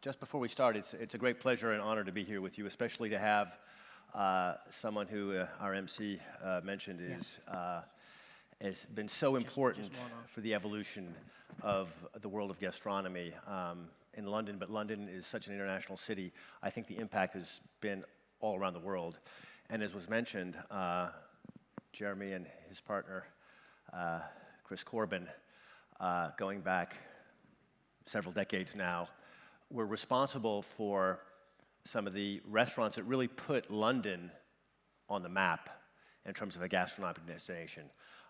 just before we start, it's a great pleasure and honor to be here with you, especially to have someone who our MC mentioned has been so important for the evolution of the world of gastronomy in London. But London is such an international city. I think the impact has been all around the world. And as was mentioned, Jeremy and his partner, Chris Corbin, going back several decades now, were responsible for some of the restaurants that really put London on the map in terms of a gastronomic destination.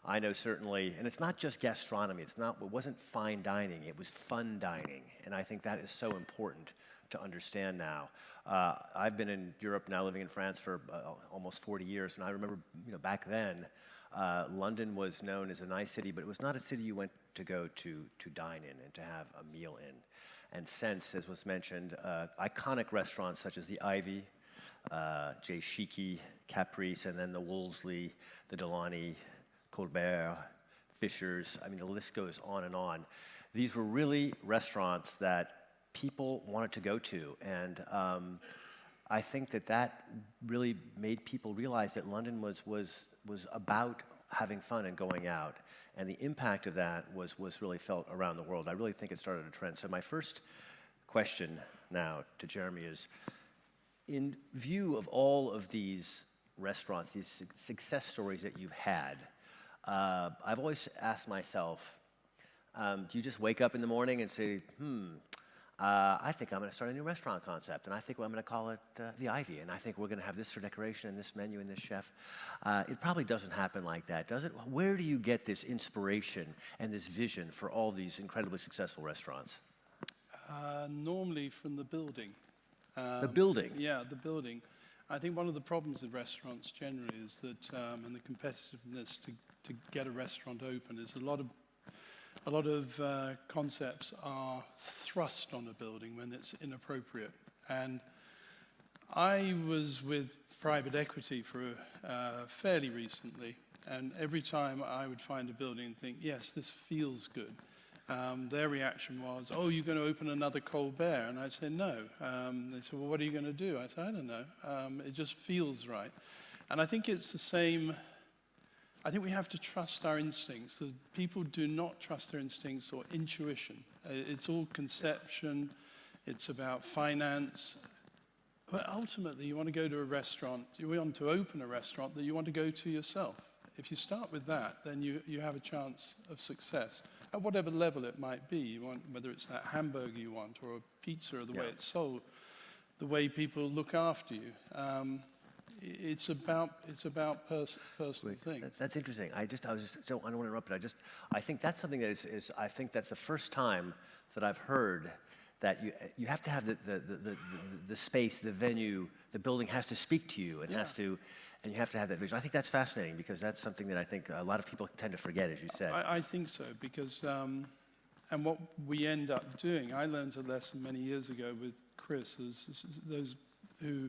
I know certainly, and it's not just gastronomy, it wasn't fine dining, it was fun dining, and I think that is so important to understand now. I've been in Europe now, living in France for almost 40 years, and I remember, back then, London was known as a nice city, but it was not a city you went to go to dine in and to have a meal in. And since, as was mentioned, iconic restaurants such as the Ivy, Sheekey, Caprice, and then the Wolseley, the Delani, Corbin, Fisher's, I mean, the list goes on and on. These were really restaurants that people wanted to go to, and I think that really made people realize that London was about having fun and going out, and the impact of that was really felt around the world. I really think it started a trend. So my first question now to Jeremy is, in view of all of these restaurants, these success stories that you've had, I've always asked myself, do you just wake up in the morning and say, I think I'm going to start a new restaurant concept, and I think I'm going to call it the Ivy, and I think we're going to have this for decoration and this menu and this chef. It probably doesn't happen like that, does it? Where do you get this inspiration and this vision for all these incredibly successful restaurants? Normally from the building. The building? Yeah, the building. I think one of the problems with restaurants generally is that, and the competitiveness to get a restaurant open is a lot of concepts are thrust on a building when it's inappropriate. And I was with private equity for fairly recently, and every time I would find a building and think, yes, this feels good, their reaction was, oh, you're going to open another Colbert? And I'd say, no. They said, well, what are you going to do? I said, I don't know. It just feels right. And I think it's the same. I think we have to trust our instincts. The people do not trust their instincts or intuition. It's all conception. It's about finance. But ultimately, you want to go to a restaurant, you want to open a restaurant that you want to go to yourself. If you start with that, then you have a chance of success at whatever level it might be. You want, whether it's that hamburger you want, or a pizza, or the way it's sold, the way people look after you. It's about personal things. That's interesting. I don't want to interrupt, but I think that's something that is I think that's the first time that I've heard that you have to have the space, the venue, the building has to speak to you and and you have to have that vision. I think that's fascinating because that's something that I think a lot of people tend to forget, as you said. I think so, because and what we end up doing, I learned a lesson many years ago with Chris, is those who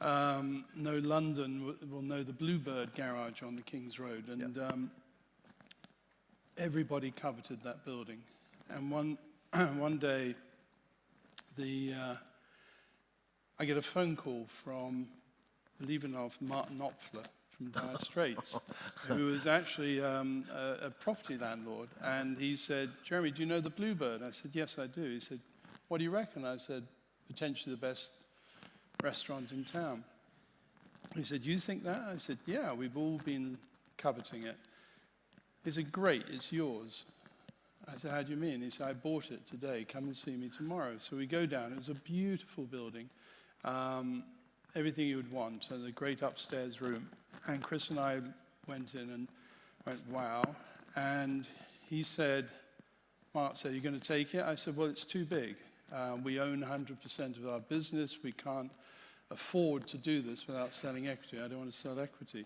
know London will know the Bluebird garage on the King's Road, and everybody coveted that building. And one day, I get a phone call from, believe it or not, Martin Knopfler from Dire Straits, who was actually a property landlord, and he said, Jeremy, do you know the Bluebird? I said, yes, I do. He said, what do you reckon? I said, potentially the best restaurant in town. He said, you think that? I said, yeah, we've all been coveting it. He said, great, it's yours. I said, how do you mean? He said, I bought it today, come and see me tomorrow. So we go down, it was a beautiful building, everything you would want, so the great upstairs room. And Chris and I went in and went, wow. And he said, Mark said, are you going to take it? I said, well, it's too big. We own 100% of our business. We can't afford to do this without selling equity. I don't want to sell equity.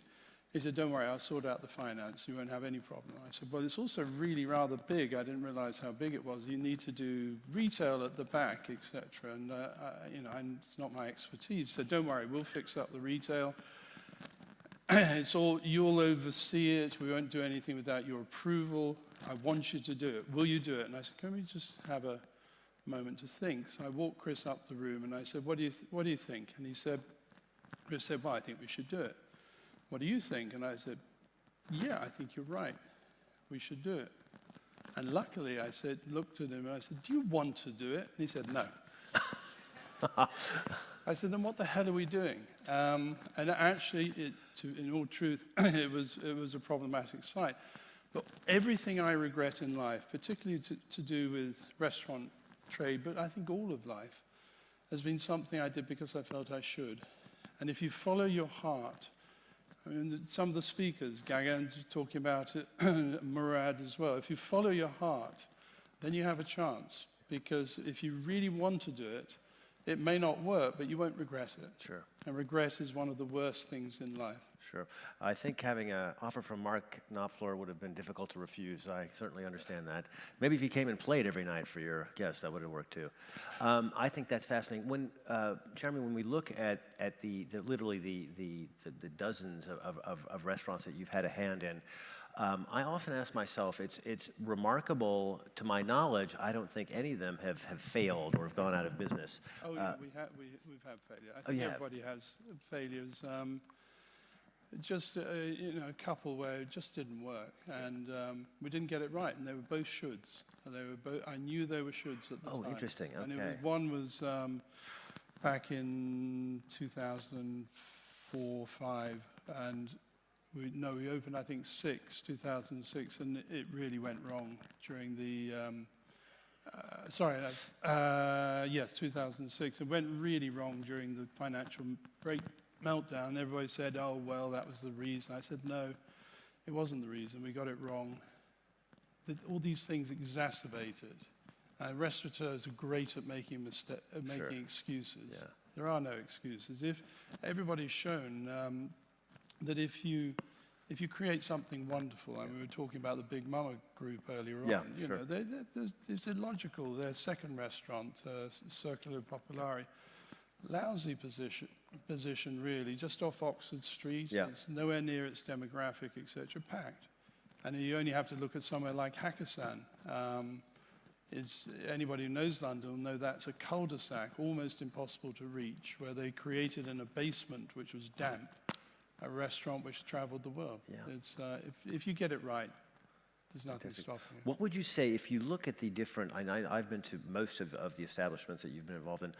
He said, don't worry, I'll sort out the finance. You won't have any problem. I said, well, it's also really rather big. I didn't realize how big it was. You need to do retail at the back, etc. And it's not my expertise. So don't worry, we'll fix up the retail. It's all, you'll oversee it. We won't do anything without your approval. I want you to do it. Will you do it? And I said, can we just have a moment to think. So I walked Chris up the room and I said, what do you think? And Chris said, well, I think we should do it. What do you think? And I said, yeah, I think you're right. We should do it. And luckily, I looked at him and I said, do you want to do it? And he said, no. I said, then what the hell are we doing? And actually, in all truth, it was a problematic site. But everything I regret in life, particularly to do with restaurant trade, but I think all of life, has been something I did because I felt I should. And if you follow your heart, I mean, some of the speakers, Gagan's talking about it, Murad as well, if you follow your heart, then you have a chance. Because if you really want to do it, it may not work, but you won't regret it. Sure. And regret is one of the worst things in life. Sure. I think having an offer from Mark Knopfler would have been difficult to refuse. I certainly understand that. Maybe if he came and played every night for your guests, that would have worked too. I think that's fascinating. When, Jeremy, when we look at literally the dozens of restaurants that you've had a hand in, I often ask myself, it's remarkable, to my knowledge, I don't think any of them have failed or have gone out of business. Oh, yeah, we've had failure. I think everybody has failures. Just, a couple where it just didn't work, and we didn't get it right, and they were both shoulds. I knew they were shoulds at the time. Oh, interesting, okay. And one was back in 2004-05, and we opened, I think, 2006, and it really went wrong during the, 2006. It went really wrong during the financial meltdown. Everybody said, oh, well, that was the reason. I said, no, it wasn't the reason. We got it wrong. All these things exacerbated. Restaurateurs are great at making excuses. Yeah. There are no excuses. If everybody's shown that if you create something wonderful, and we were talking about the Big Mama group earlier on, sure. It's illogical. Their second restaurant, Circular Popolari, lousy position really, just off Oxford Street. Yeah. It's nowhere near its demographic, etc. Packed. And you only have to look at somewhere like Hakkasan. Anybody who knows London will know that's a cul-de-sac, almost impossible to reach, where they created in a basement which was damp, a restaurant which traveled the world. Yeah. It's, if you get it right, there's nothing stopping you. What would you say if you look at the different, I've been to most of the establishments that you've been involved in,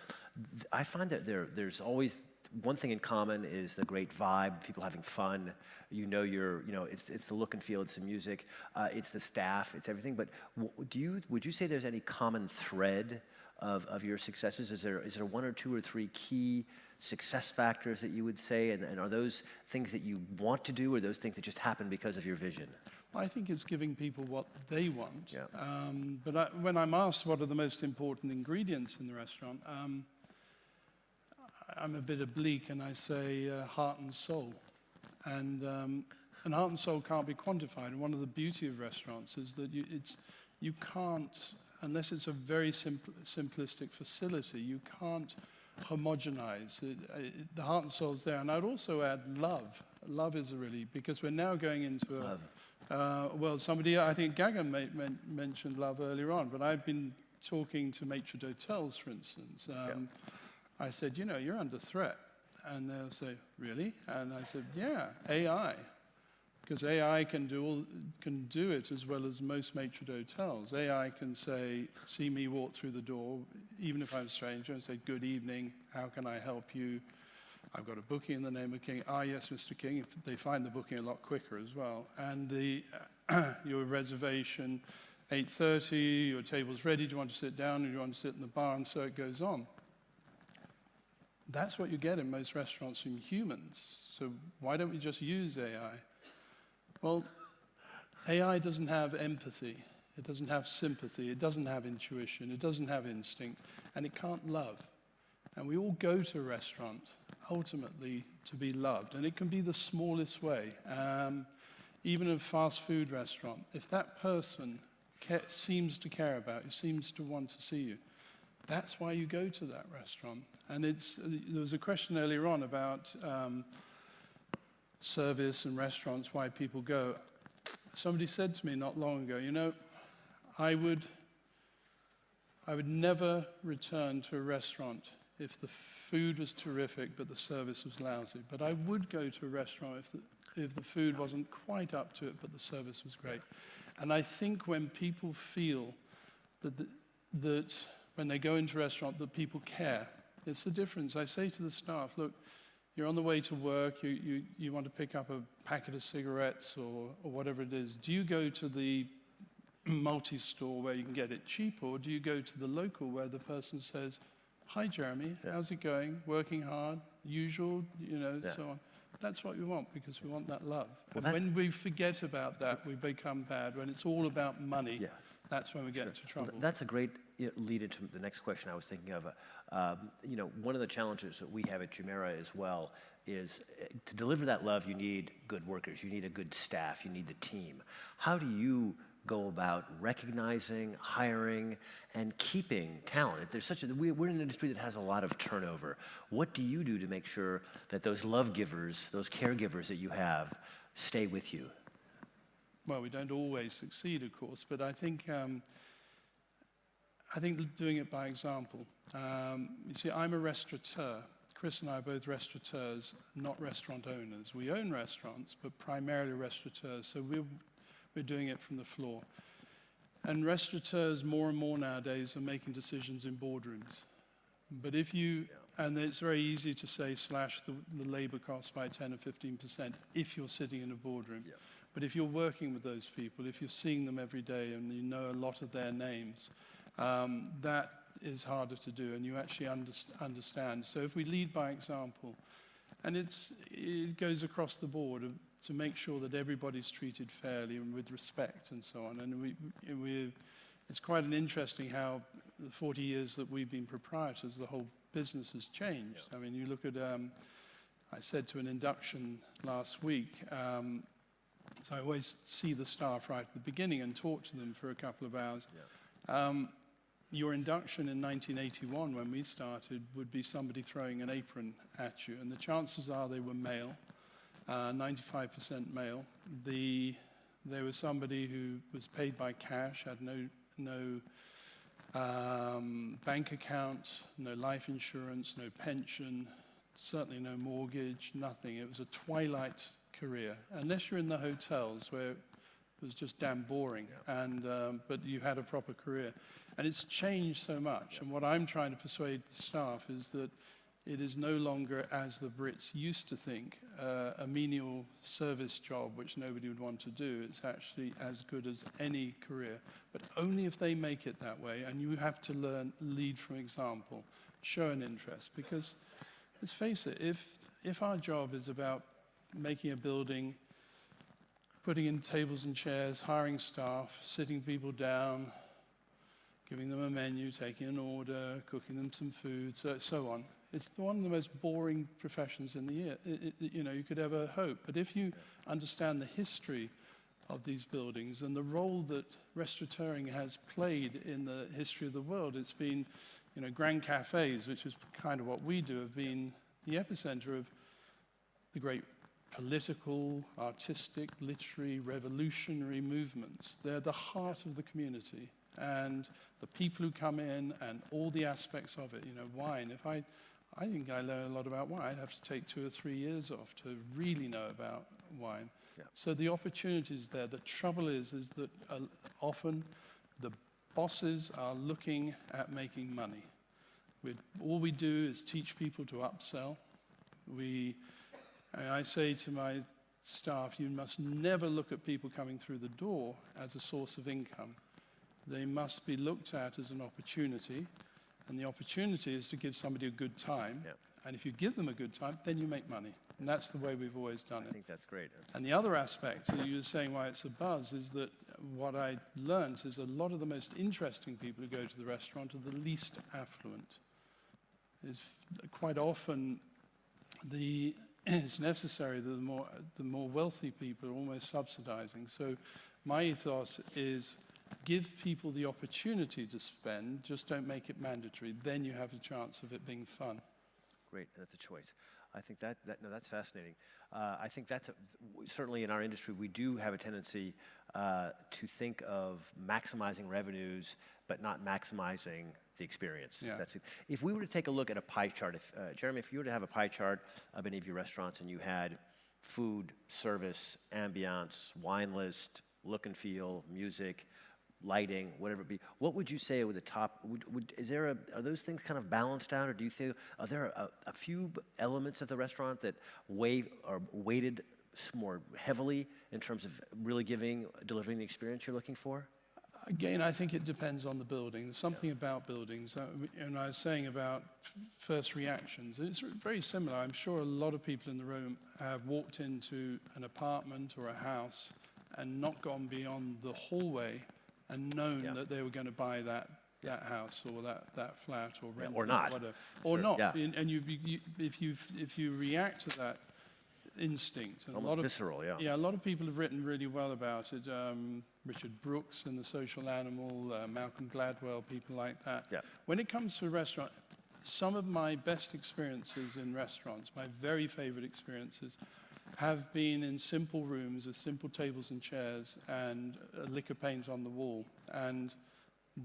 I find that there's always one thing in common is the great vibe, people having fun. It's the look and feel, it's the music, it's the staff, it's everything. But would you say there's any common thread of your successes? Is there one or two or three key success factors that you would say, and are those things that you want to do, or those things that just happen because of your vision? Well, I think it's giving people what they want. Yeah. But when I'm asked what are the most important ingredients in the restaurant, I'm a bit oblique and I say heart and soul. And heart and soul can't be quantified. And one of the beauty of restaurants is that you can't, unless it's a very simplistic facility, you can't homogenize. The heart and soul's there. And I'd also add love. Love is because we're now going into somebody, I think Gagan mentioned love earlier on, but I've been talking to maitre d'hotels, for instance. I said, you're under threat. And they'll say, really? And I said, yeah, AI. Because AI can do it as well as most maitre d'hotels. AI can see me walk through the door, even if I'm a stranger, and say, good evening, how can I help you? I've got a booking in the name of King. Ah, yes, Mr. King. They find the booking a lot quicker as well. And your reservation, 8:30, your table's ready. Do you want to sit down or do you want to sit in the bar? And so it goes on. That's what you get in most restaurants from humans. So why don't we just use AI? Well, AI doesn't have empathy. It doesn't have sympathy. It doesn't have intuition. It doesn't have instinct. And it can't love. And we all go to a restaurant, ultimately, to be loved. And it can be the smallest way. Even a fast food restaurant, if that person seems to care about you, seems to want to see you, that's why you go to that restaurant. And there was a question earlier on about service and restaurants, why people go. Somebody said to me not long ago, I I would never return to a restaurant if the food was terrific but the service was lousy. But I would go to a restaurant if the food wasn't quite up to it but the service was great. And I think when people feel that when they go into a restaurant that people care, it's the difference. I say to the staff, look, you're on the way to work, you want to pick up a packet of cigarettes or whatever it is. Do you go to the multi-store where you can get it cheap, or do you go to the local where the person says, hi Jeremy, how's it going? Working hard, usual, so on. That's what we want, because we want that love. Well, and when we forget about that, we become bad. When it's all about money, that's when we get into trouble. Well, that's a great lead into the next question I was thinking of. One of the challenges that we have at Jumeirah as well is to deliver that love, you need good workers, you need a good staff, you need the team. How do you go about recognizing, hiring, and keeping talent? We're in an industry that has a lot of turnover. What do you do to make sure that those love givers, those caregivers that you have, stay with you? Well, we don't always succeed, of course, but I think doing it by example. You see, I'm a restaurateur. Chris and I are both restaurateurs, not restaurant owners. We own restaurants, but primarily restaurateurs. So we're doing it from the floor. And restaurateurs more and more nowadays are making decisions in boardrooms. But and it's very easy to say slash the labor costs by 10 or 15% if you're sitting in a boardroom. Yeah. But if you're working with those people, if you're seeing them every day and you know a lot of their names, that is harder to do, and you actually understand. So if we lead by example, and it goes across the board to make sure that everybody's treated fairly and with respect and so on. And it's quite an interesting how the 40 years that we've been proprietors, the whole business has changed. Yeah. I mean, you look at, I said to an induction last week, so I always see the staff right at the beginning and talk to them for a couple of hours. Yeah. Your induction in 1981, when we started, would be somebody throwing an apron at you, and the chances are they were male, 95% male. There was somebody who was paid by cash, had no bank account, no life insurance, no pension, certainly no mortgage, nothing. It was a twilight career, unless you're in the hotels where it was just damn boring, but you had a proper career. And it's changed so much. And what I'm trying to persuade the staff is that it is no longer, as the Brits used to think, a menial service job which nobody would want to do. It's actually as good as any career, but only if they make it that way. And you have to lead from example, show an interest. Because let's face it, if our job is about making a building, putting in tables and chairs, hiring staff, sitting people down, giving them a menu, taking an order, cooking them some food, so on. It's one of the most boring professions in the year, you could ever hope. But if you understand the history of these buildings and the role that restaurateuring has played in the history of the world, it's been, grand cafes, which is kind of what we do, have been the epicenter of the great political, artistic, literary, revolutionary movements. They're the heart of the community. And the people who come in and all the aspects of it, wine. I think I learn a lot about wine. I'd have to take 2 or 3 years off to really know about wine. Yeah. So the opportunity is there. The trouble is that often the bosses are looking at making money. All we do is teach people to upsell. I say to my staff, you must never look at people coming through the door as a source of income. They must be looked at as an opportunity, and the opportunity is to give somebody a good time. Yep. And if you give them a good time, then you make money. And that's the way we've always done it. I think that's great. And the other aspect, that you were saying why it's a buzz, is that what I learned is a lot of the most interesting people who go to the restaurant are the least affluent. It's quite often it's necessary that the more wealthy people are almost subsidizing. So my ethos is give people the opportunity to spend, just don't make it mandatory. Then you have a chance of it being fun. Great, that's a choice. I think no, that's fascinating. I think that's certainly in our industry, we do have a tendency to think of maximizing revenues, but not maximizing the experience. Yeah. If we were to take a look at a pie chart, Jeremy, if you were to have a pie chart of any of your restaurants and you had food, service, ambiance, wine list, look and feel, music, lighting, whatever it be, what would you say were the top? Are those things kind of balanced out, or do you think are there a few elements of the restaurant that are weighted more heavily in terms of really delivering the experience you're looking for? Again, I think it depends on the building. There's something about buildings, and I was saying about first reactions. It's very similar. I'm sure a lot of people in the room have walked into an apartment or a house and not gone beyond the hallway and known that they were going to buy that house or that flat or rent or it not. or whatever. Or Sure, not. yeah. And if you react to that instinct, and Almost visceral, yeah. Yeah, a lot of people have written really well about it. Richard Brooks in The Social Animal, Malcolm Gladwell, people like that. Yeah. When it comes to a restaurant, some of my best experiences in restaurants, my very favorite experiences, have been in simple rooms with simple tables and chairs and liquor paint on the wall. And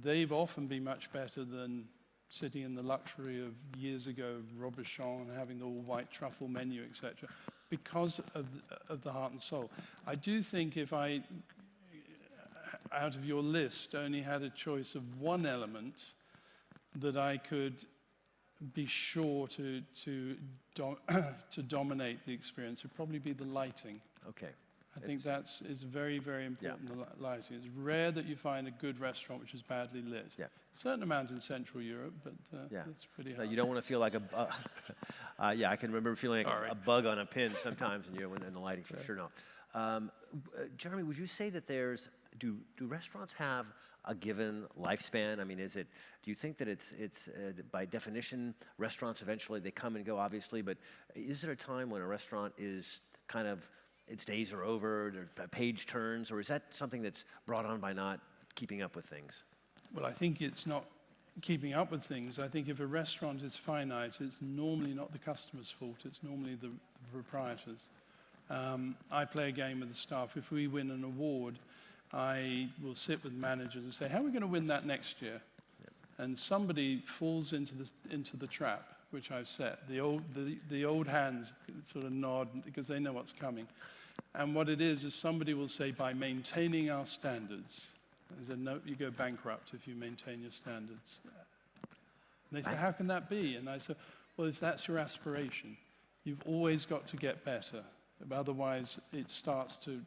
they've often been much better than sitting in the luxury of years ago, Robuchon, and having the all-white truffle menu, etc., because of the heart and soul. I do think if I, out of your list, only had a choice of one element that I could be sure to dominate the experience, would probably be the lighting. Okay. I think is very, very important, the lighting. It's rare that you find a good restaurant which is badly lit. Yeah. A certain amount in Central Europe, but it's pretty No, hard. you don't want to feel like I can remember feeling like a bug on a pin sometimes, and in the lighting for sure. No. Jeremy, would you say that do restaurants have a given lifespan? I mean, do you think that it's by definition, restaurants eventually, they come and go, obviously, but is there a time when a restaurant is kind of, its days are over, a page turns, or is that something that's brought on by not keeping up with things? Well, I think it's not keeping up with things. I think if a restaurant is finite, it's normally not the customer's fault, it's normally the proprietors. I play a game with the staff. If we win an award, I will sit with managers and say, how are we going to win that next year? Yep. And somebody falls into the trap, which I've set. The old hands sort of nod because they know what's coming. And what it is somebody will say, by maintaining our standards. I said, no, you go bankrupt if you maintain your standards. And they say, how can that be? And I said, well, if that's your aspiration, you've always got to get better. Otherwise, it starts to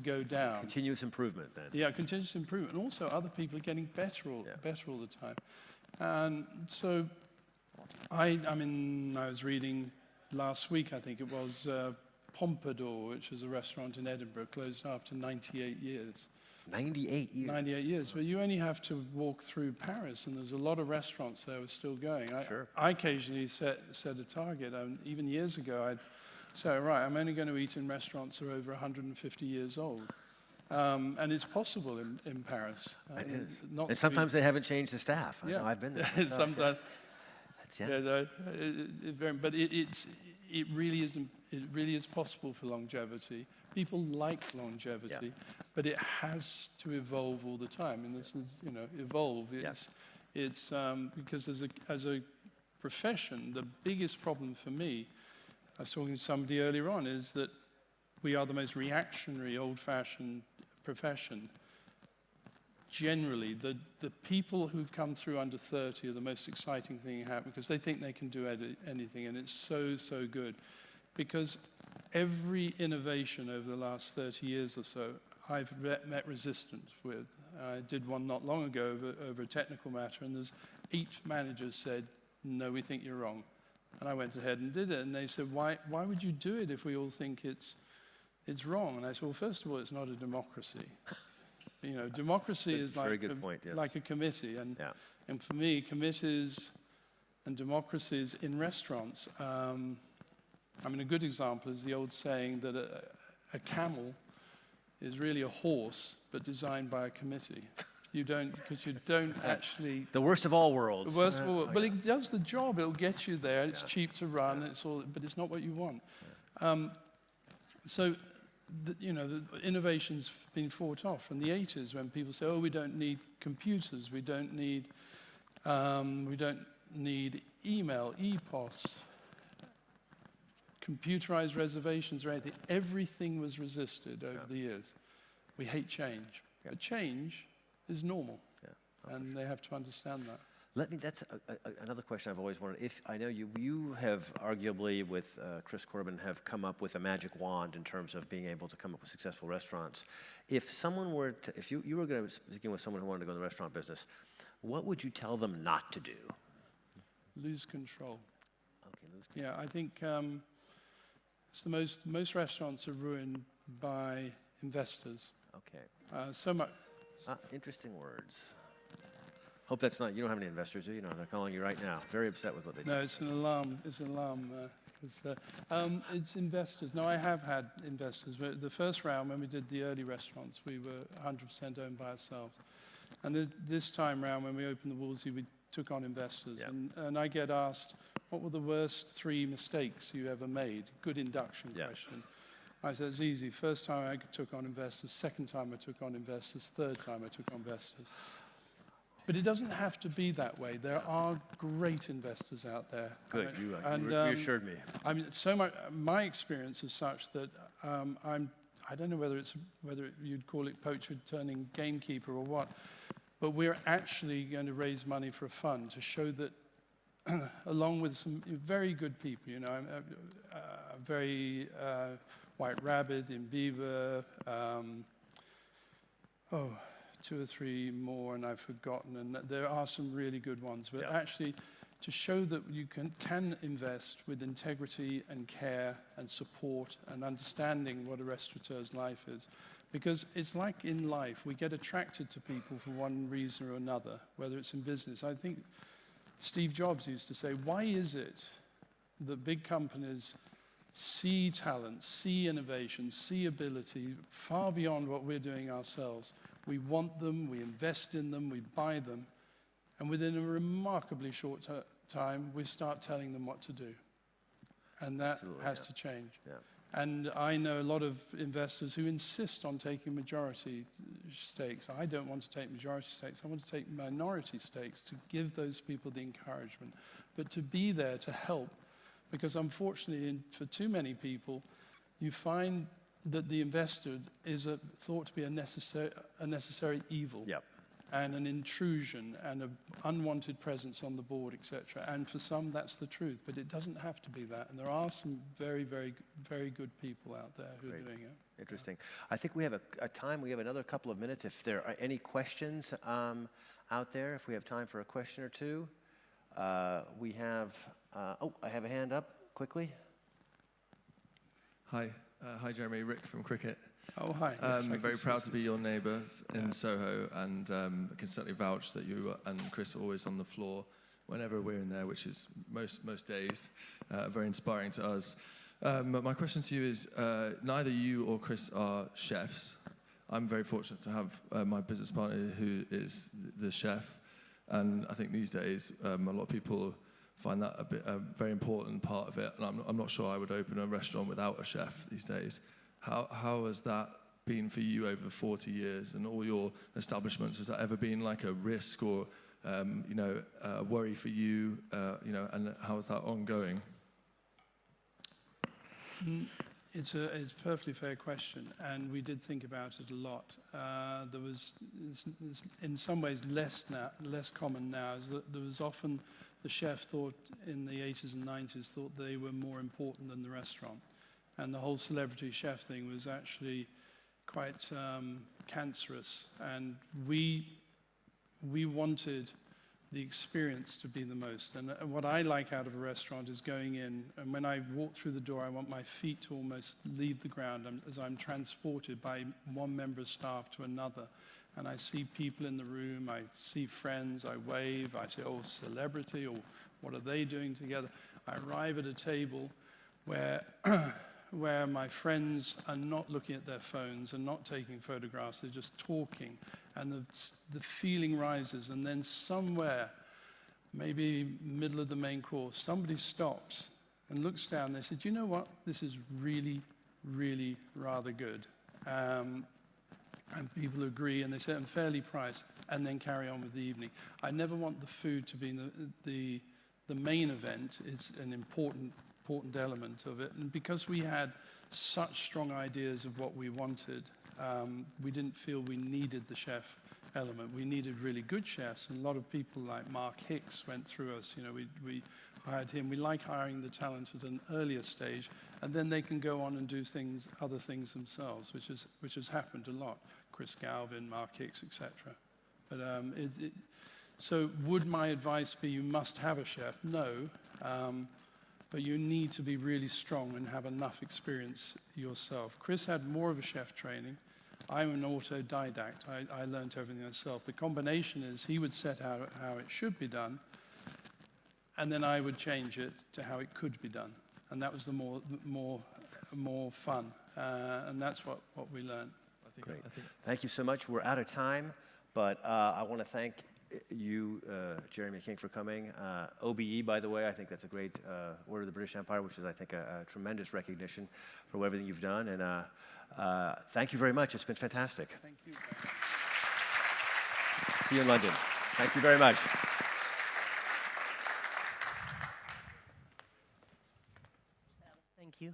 go down. Continuous improvement, then. Yeah, continuous improvement. And also, other people are getting better all the time. And so, I was reading last week, I think it was, Pompadour, which is a restaurant in Edinburgh, closed after 98 years. 98 years? 98 years. But you only have to walk through Paris, and there's a lot of restaurants there who are still going. Sure. I occasionally set a target. Even years ago, I'd say, right, I'm only going to eat in restaurants that are over 150 years old. And it's possible in Paris. It is. And sometimes they haven't changed the staff. I know, I've been there. Sometimes. Yeah. But it really is possible for longevity. People like longevity, but it has to evolve all the time. And this is, evolve. It's because as a profession, the biggest problem for me, I was talking to somebody earlier on, is that we are the most reactionary, old-fashioned profession. Generally, the people who've come through under 30 are the most exciting thing happening because they think they can do anything, and it's so, so good. Because every innovation over the last 30 years or so, I've met resistance with. I did one not long ago over a technical matter, and there's 8 managers said, no, we think you're wrong. And I went ahead and did it, and they said, why would you do it if we all think it's wrong? And I said, well, first of all, it's not a democracy. Democracy is like a committee. And for me, committees and democracies in restaurants, a good example is the old saying that a camel is really a horse, but designed by a committee. You don't, because you don't actually. The worst of all worlds. The worst of all, but it does the job. It'll get you there. It's cheap to run. It's all, but it's not what you want. So, the innovation's been fought off from the 80s when people say, "Oh, we don't need computers. We don't need email, EPOS, computerized reservations or anything." Everything was resisted over the years. We hate change, but change is normal, and they have to understand that. That's another question I've always wondered. If I know you have arguably with Chris Corbin have come up with a magic wand in terms of being able to come up with successful restaurants. If someone were to, if you were going to speaking with someone who wanted to go in the restaurant business, what would you tell them not to do? Lose control. Okay, lose control. Yeah, I think it's most restaurants are ruined by investors. Okay. So much. Interesting words. Hope that's not, you don't have any investors, do you? No, they're calling you right now. Very upset with what they do. No, it's an alarm. It's an alarm. It's investors. No, I have had investors. The first round, when we did the early restaurants, we were 100% owned by ourselves. And this time round, when we opened the Wolseley, we took on investors. Yep. And I get asked, what were the worst 3 mistakes you ever made? Good induction question. I said, it's easy. First time I took on investors, second time I took on investors, third time I took on investors. But it doesn't have to be that way. There are great investors out there. Good, you reassured me. I mean, so much. My experience is such that I don't know whether you'd call it poacher turning gamekeeper or what, but we're actually going to raise money for a fund to show that, along with some very good people, very White Rabbit in Beaver, 2 or 3 more, and I've forgotten, and there are some really good ones. But actually, to show that you can invest with integrity and care and support and understanding what a restaurateur's life is. Because it's like in life, we get attracted to people for one reason or another, whether it's in business. I think Steve Jobs used to say, why is it that big companies see talent, see innovation, see ability far beyond what we're doing ourselves? We want them, we invest in them, we buy them, and within a remarkably short time, we start telling them what to do. And that has to change. Yeah. And I know a lot of investors who insist on taking majority stakes. I don't want to take majority stakes. I want to take minority stakes to give those people the encouragement, but to be there to help. Because unfortunately, for too many people, you find that the investor is thought to be a necessary evil, and an intrusion and an unwanted presence on the board, etc. And for some, that's the truth, but it doesn't have to be that. And there are some very, very, very good people out there who are doing it. Interesting. I think we have we have another couple of minutes. If there are any questions out there, if we have time for a question or two. We have, I have a hand up quickly. Hi. Hi, Jeremy. Rick from Cricket. Oh, hi. I'm very proud to be your neighbours in Soho, and can certainly vouch that you and Chris are always on the floor whenever we're in there, which is most days. Very inspiring to us. But my question to you is, neither you or Chris are chefs. I'm very fortunate to have my business partner who is the chef, and I think these days a lot of people find that a very important part of it, and I'm not sure I would open a restaurant without a chef these days. How has that been for you over 40 years and all your establishments? Has that ever been like a risk or a worry for you? And how is that ongoing? It's a perfectly fair question, and we did think about it a lot. There was, in some ways, less common now. Is that there was often the chef thought in the 80s and 90s thought they were more important than the restaurant, and the whole celebrity chef thing was actually quite cancerous. And we wanted the experience to be the most. And what I like out of a restaurant is going in, and when I walk through the door, I want my feet to almost leave the ground as I'm transported by one member of staff to another. And I see people in the room, I see friends, I wave, I say, oh, celebrity, or what are they doing together? I arrive at a table where my friends are not looking at their phones and not taking photographs, they're just talking. and the feeling rises, and then somewhere, maybe middle of the main course, somebody stops and looks down and they said, you know what, this is really, really rather good. And people agree, and they say, I'm fairly priced, and then carry on with the evening. I never want the food to be the main event. It's an important element of it. And because we had such strong ideas of what we wanted, we didn't feel we needed the chef element. We needed really good chefs, and a lot of people like Mark Hicks went through us. You know, we hired him. We like hiring the talent at an earlier stage, and then they can go on and do other things themselves, which has happened a lot. Chris Galvin, Mark Hicks, etc. But so would my advice be you must have a chef? No, but you need to be really strong and have enough experience yourself. Chris had more of a chef training. I'm an autodidact. I learned everything myself. The combination is he would set out how it should be done, and then I would change it to how it could be done. And that was the more fun. And that's what we learned. Great. Thank you so much. We're out of time, but I want to thank you, Jeremy King, for coming. OBE, by the way, I think that's a great Order of the British Empire, which is, I think, a tremendous recognition for everything you've done. And thank you very much. It's been fantastic. Thank you. See you in London. Thank you very much. Thank you.